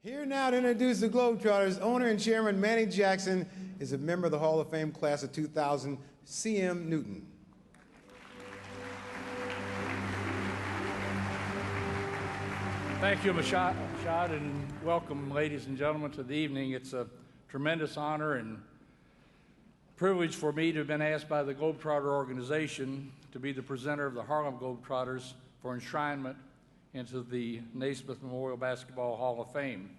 Here now to introduce the Globetrotters, owner and chairman Manny Jackson is a member of the Hall of Fame class of 2000, C.M. Newton. Thank you, Mashad, and welcome, ladies and gentlemen, to the evening. It's a tremendous honor and privilege for me to have been asked by the Globetrotter organization to be the presenter of the Harlem Globetrotters for enshrinement into the Naismith Memorial Basketball Hall of Fame.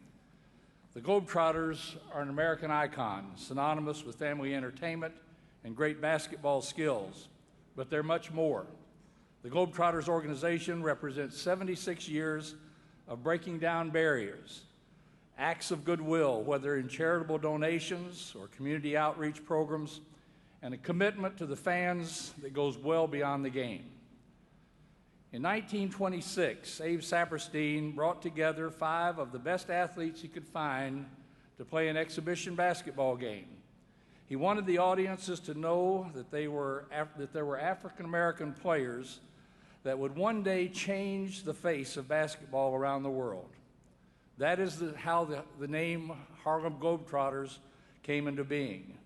The Globetrotters are an American icon, synonymous with family entertainment and great basketball skills, but they're much more. The Globetrotters organization represents 76 years of breaking down barriers, acts of goodwill, whether in charitable donations or community outreach programs, and a commitment to the fans that goes well beyond the game. In 1926, Abe Saperstein brought together 5 of the best athletes he could find to play an exhibition basketball game. He wanted the audiences to know that there were African-American players that would one day change the face of basketball around the world. That is how the name Harlem Globetrotters came into being.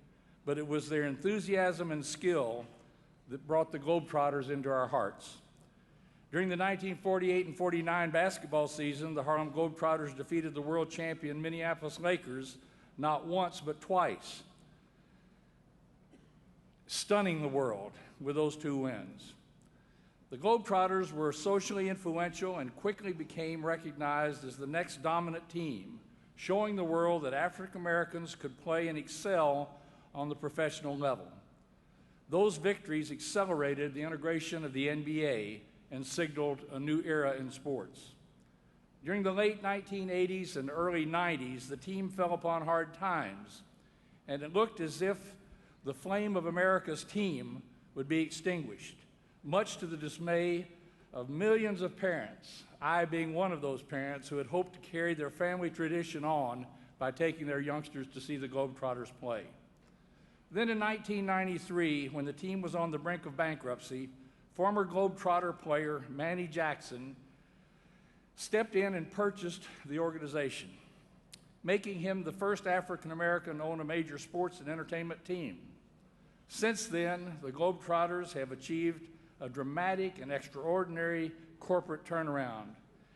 But it was their enthusiasm and skill that brought the Globetrotters into our hearts. During the 1948 and 49 basketball season, the Harlem Globetrotters defeated the world champion Minneapolis Lakers not once but twice, stunning the world with those 2 wins. The Globetrotters were socially influential and quickly became recognized as the next dominant team, showing the world that African Americans could play and excel on the professional level. Those victories accelerated the integration of the NBA and signaled a new era in sports. During the late 1980s and early 90s, the team fell upon hard times, and it looked as if the flame of America's team would be extinguished, much to the dismay of millions of parents, I being one of those parents who had hoped to carry their family tradition on by taking their youngsters to see the Globetrotters play. Then in 1993, when the team was on the brink of bankruptcy, former Globetrotter player Manny Jackson stepped in and purchased the organization, making him the first African-American to own a major sports and entertainment team. Since then, the Globetrotters have achieved a dramatic and extraordinary corporate turnaround,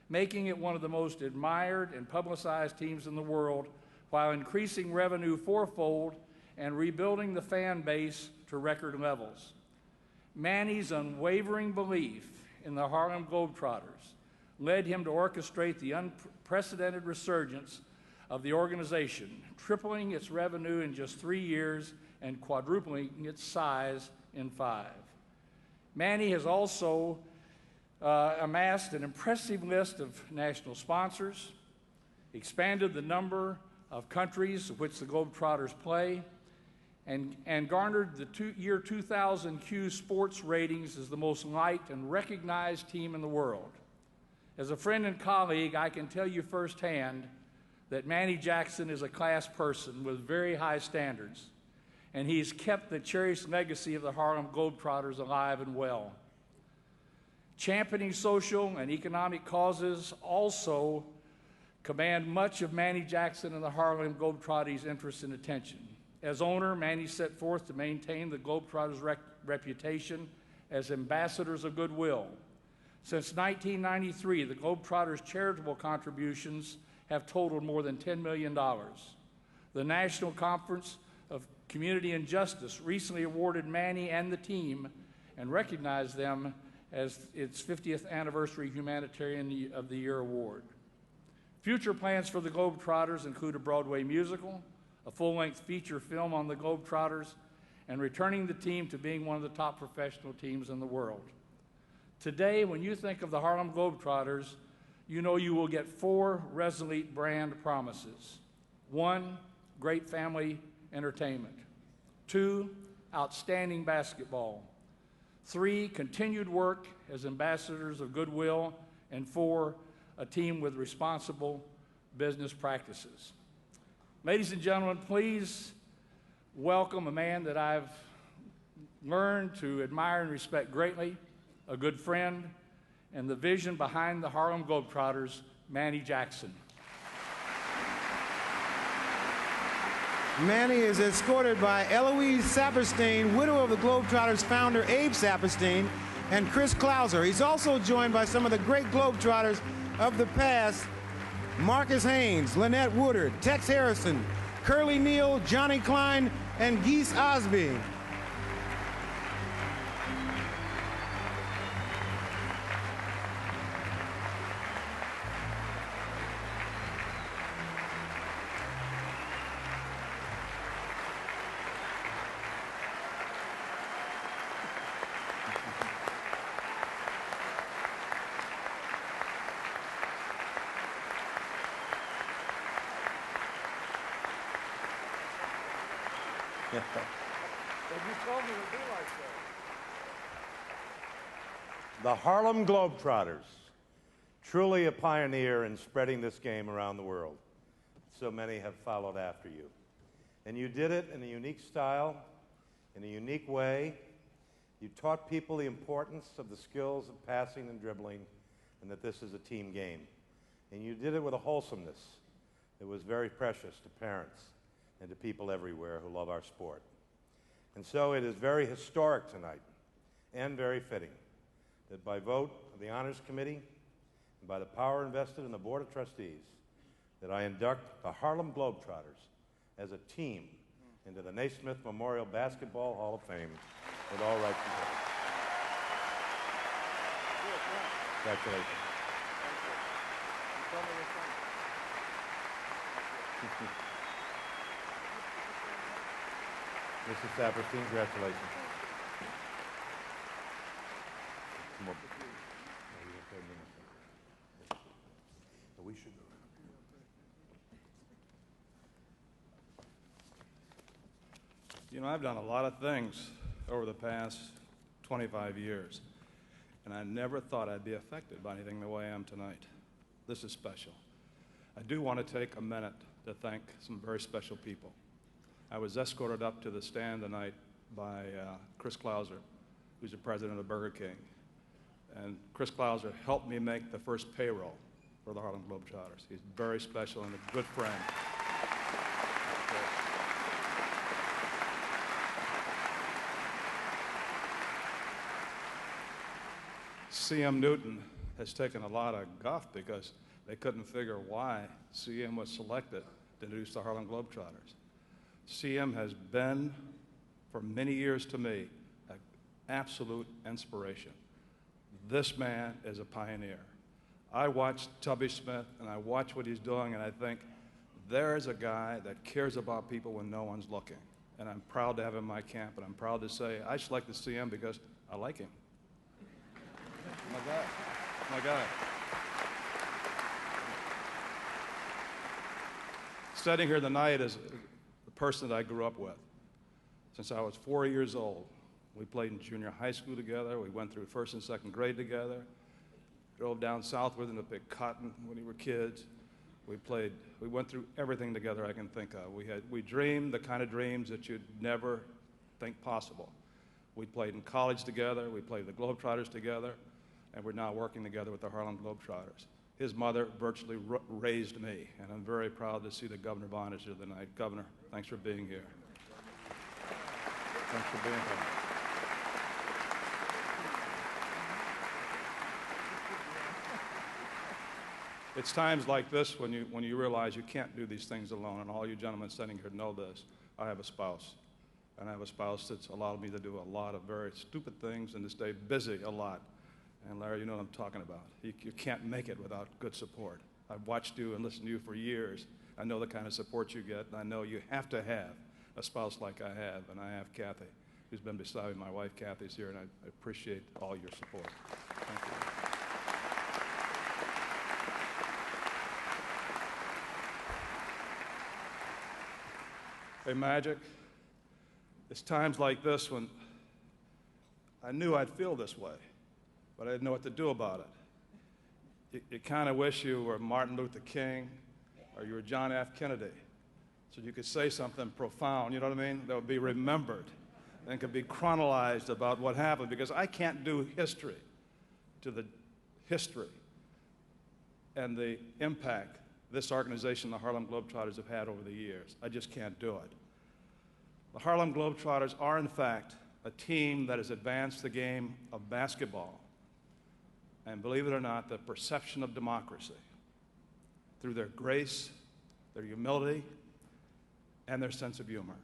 making it one of the most admired and publicized teams in the world, while increasing revenue 4-fold and rebuilding the fan base to record levels. Manny's unwavering belief in the Harlem Globetrotters led him to orchestrate the unprecedented resurgence of the organization, tripling its revenue in just 3 years and quadrupling its size in 5. Manny has also amassed an impressive list of national sponsors, expanded the number of countries in which the Globetrotters play, and garnered the year 2000 Q Sports ratings as the most liked and recognized team in the world. As a friend and colleague, I can tell you firsthand that Manny Jackson is a class person with very high standards, and he's kept the cherished legacy of the Harlem Globetrotters alive and well. Championing social and economic causes also command much of Manny Jackson and the Harlem Globetrotters' interest and attention. As owner, Manny set forth to maintain the Globetrotters' reputation as ambassadors of goodwill. Since 1993, the Globetrotters' charitable contributions have totaled more than $10 million. The National Conference of Community and Justice recently awarded Manny and the team and recognized them as its 50th anniversary Humanitarian of the Year award. Future plans for the Globetrotters include a Broadway musical, a full-length feature film on the Globetrotters, and returning the team to being one of the top professional teams in the world. Today, when you think of the Harlem Globetrotters, you know you will get 4 resolute brand promises. 1, great family entertainment. 2, outstanding basketball. 3, continued work as ambassadors of goodwill. And 4, a team with responsible business practices. Ladies and gentlemen, please welcome a man that I've learned to admire and respect greatly, a good friend, and the vision behind the Harlem Globetrotters, Manny Jackson. Manny is escorted by Eloise Saperstein, widow of the Globetrotters founder Abe Saperstein, and Chris Clouser. He's also joined by some of the great Globetrotters of the past: Marcus Haynes, Lynette Woodard, Tex Harrison, Curly Neal, Johnny Klein, and Geese Osby. The Harlem Globetrotters, truly a pioneer in spreading this game around the world. So many have followed after you. And you did it in a unique style, in a unique way. You taught people the importance of the skills of passing and dribbling, and that this is a team game. And you did it with a wholesomeness that was very precious to parents and to people everywhere who love our sport. And so it is very historic tonight, and very fitting, that by vote of the Honors Committee and by the power invested in the Board of Trustees, that I induct the Harlem Globetrotters as a team into the Naismith Memorial Basketball Hall of Fame with all rights reserved. Congratulations. Mrs. Saperstein, congratulations. We should. You know, I've done a lot of things over the past 25 years, and I never thought I'd be affected by anything the way I am tonight. This is special. I do want to take a minute to thank some very special people. I was escorted up to the stand tonight by Chris Clouser, who's the president of Burger King. And Chris Clouser helped me make the first payroll for the Harlem Globetrotters. He's very special and a good friend. CM Newton has taken a lot of guff because they couldn't figure why CM was selected to introduce the Harlem Globetrotters. CM has been, for many years to me, an absolute inspiration. This man is a pioneer. I watch Tubby Smith, and I watch what he's doing, and I think, there's a guy that cares about people when no one's looking. And I'm proud to have him in my camp, and I'm proud to say I selected CM because I like him. My guy. My guy. Sitting here tonight is the person that I grew up with. Since I was 4 years old, we played in junior high school together. We went through first and second grade together. Drove down south with him to pick cotton when we were kids. We went through everything together I can think of. We dreamed the kind of dreams that you'd never think possible. We played in college together. We played the Globetrotters together. And we're now working together with the Harlem Globetrotters. His mother virtually raised me, and I'm very proud to see that Governor Bond is here tonight. Governor, thanks for being here. Thanks for being here. It's times like this when you realize you can't do these things alone, and all you gentlemen sitting here know this. I have a spouse, and I have a spouse that's allowed me to do a lot of very stupid things and to stay busy a lot. And Larry, you know what I'm talking about. You can't make it without good support. I've watched you and listened to you for years. I know the kind of support you get, and I know you have to have a spouse like I have, and I have Kathy, who's been beside me. My wife, Kathy's here, and I appreciate all your support. Thank you. Hey, Magic, it's times like this when I knew I'd feel this way, but I didn't know what to do about it. You kind of wish you were Martin Luther King or you were John F. Kennedy, so you could say something profound, you know what I mean, that would be remembered and could be chronologized about what happened, because I can't do history to the history and the impact this organization, the Harlem Globetrotters, have had over the years. I just can't do it. The Harlem Globetrotters are, in fact, a team that has advanced the game of basketball, and believe it or not, the perception of democracy through their grace, their humility, and their sense of humor.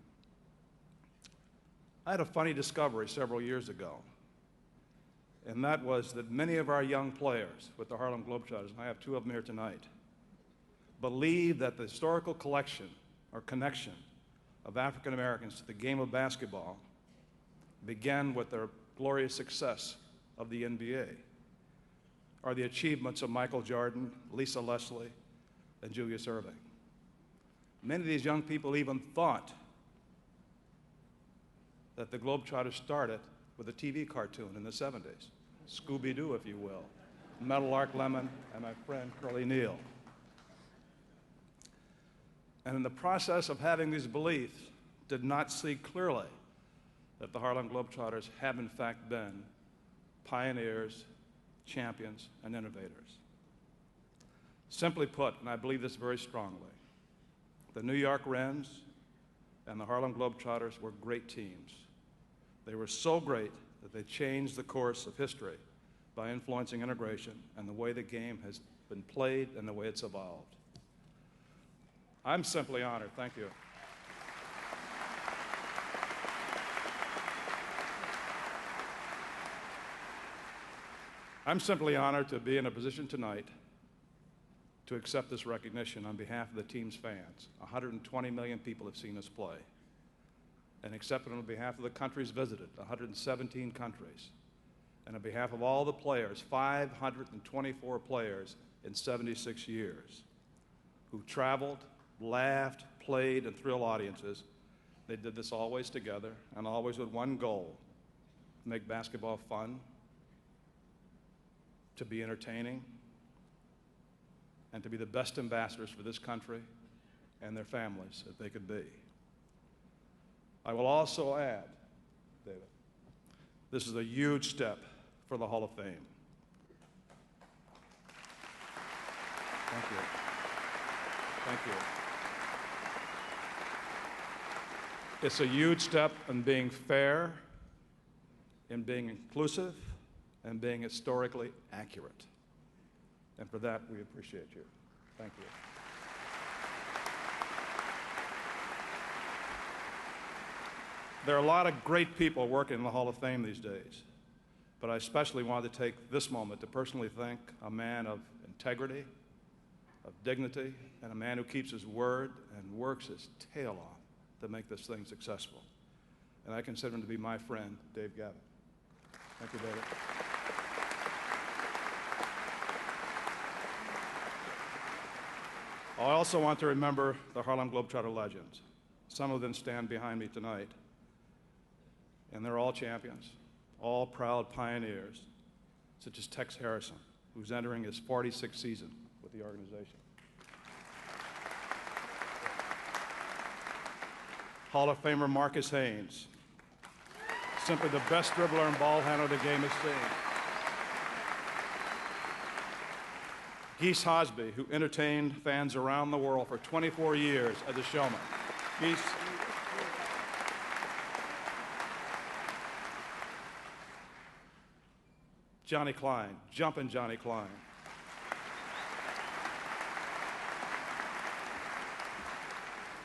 I had a funny discovery several years ago, and that was that many of our young players with the Harlem Globetrotters, and I have two of them here tonight, believe that the historical collection or connection of African Americans to the game of basketball began with their glorious success of the NBA, or the achievements of Michael Jordan, Lisa Leslie, and Julius Erving. Many of these young people even thought that the Globetrotters started with a TV cartoon in the 70s, Scooby-Doo, if you will, Meadowlark Lemon, and my friend Curly Neal. And in the process of having these beliefs, did not see clearly that the Harlem Globetrotters have in fact been pioneers, champions, and innovators. Simply put, and I believe this very strongly, the New York Rens and the Harlem Globetrotters were great teams. They were so great that they changed the course of history by influencing integration and the way the game has been played and the way it's evolved. I'm simply honored. Thank you. I'm simply honored to be in a position tonight to accept this recognition on behalf of the team's fans. 120 million people have seen us play, and accept it on behalf of the countries visited, 117 countries, and on behalf of all the players, 524 players in 76 years, who traveled, laughed, played, and thrilled audiences. They did this always together and always with one goal: to make basketball fun, to be entertaining, and to be the best ambassadors for this country and their families that they could be. I will also add, David, this is a huge step for the Hall of Fame. Thank you. Thank you. It's a huge step in being fair, in being inclusive, and being historically accurate. And for that, we appreciate you. Thank you. There are a lot of great people working in the Hall of Fame these days, but I especially wanted to take this moment to personally thank a man of integrity, of dignity, and a man who keeps his word and works his tail off to make this thing successful. And I consider him to be my friend, Dave Gavitt. Thank you, David. I also want to remember the Harlem Globetrotter legends. Some of them stand behind me tonight. And they're all champions, all proud pioneers, such as Tex Harrison, who's entering his 46th season with the organization. Hall of Famer Marcus Haynes, simply the best dribbler and ball handler the game has seen. Geese Hosby, who entertained fans around the world for 24 years as a showman. Geese. Johnny Klein, jumping Johnny Klein.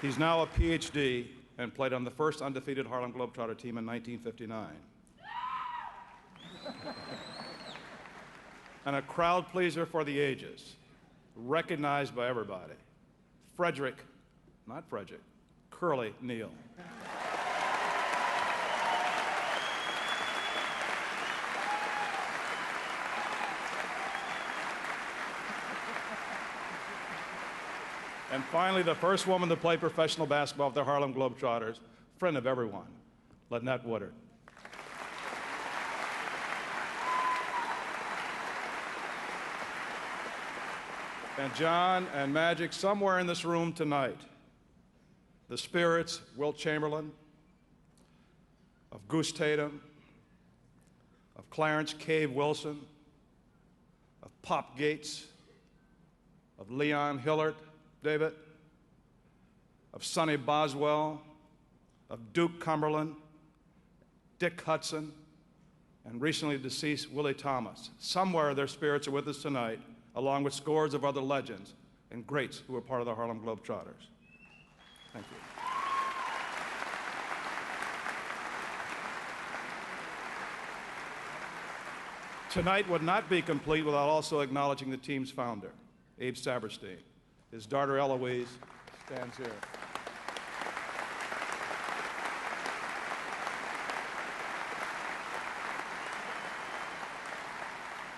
He's now a PhD and played on the first undefeated Harlem Globetrotter team in 1959. And a crowd pleaser for the ages, recognized by everybody. Curly Neal. And finally, the first woman to play professional basketball with the Harlem Globetrotters, friend of everyone, Lynette Woodard. And John and Magic, somewhere in this room tonight, the spirits, Wilt Chamberlain, of Goose Tatum, of Clarence Cave Wilson, of Pop Gates, of Leon Hillard, David, of Sonny Boswell, of Duke Cumberland, Dick Hudson, and recently deceased Willie Thomas. Somewhere their spirits are with us tonight, along with scores of other legends and greats who were part of the Harlem Globetrotters. Thank you. Tonight would not be complete without also acknowledging the team's founder, Abe Saperstein. His daughter Eloise stands here.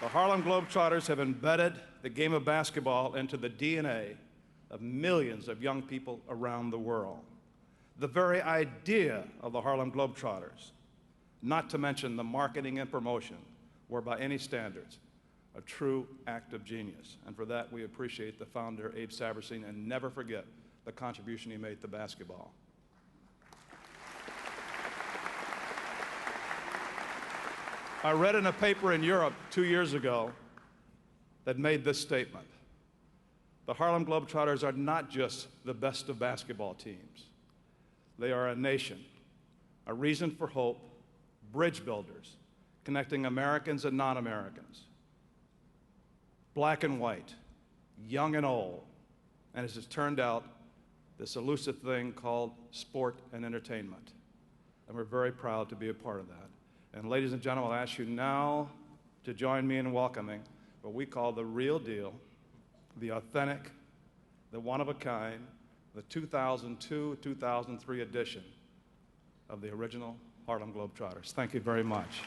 The Harlem Globetrotters have embedded the game of basketball into the DNA of millions of young people around the world. The very idea of the Harlem Globetrotters, not to mention the marketing and promotion, were by any standards a true act of genius. And for that, we appreciate the founder, Abe Saperstein, and never forget the contribution he made to basketball. I read in a paper in Europe 2 years ago that made this statement: the Harlem Globetrotters are not just the best of basketball teams. They are a nation, a reason for hope, bridge builders, connecting Americans and non-Americans, black and white, young and old, and as it's turned out, this elusive thing called sport and entertainment. And we're very proud to be a part of that. And ladies and gentlemen, I'll ask you now to join me in welcoming what we call the real deal, the authentic, the one-of-a-kind, the 2002-2003 edition of the original Harlem Globetrotters. Thank you very much.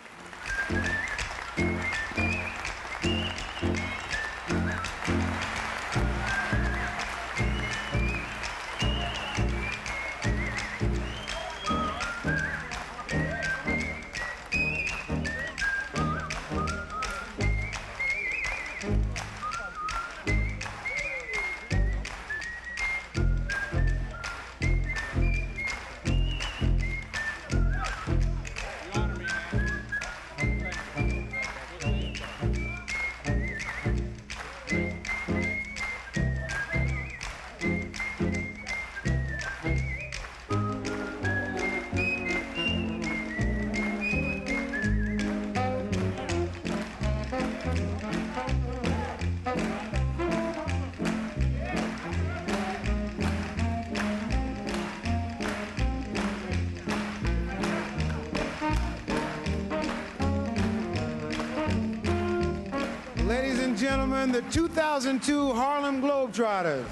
Ladies and gentlemen, the 2002 Harlem Globetrotters.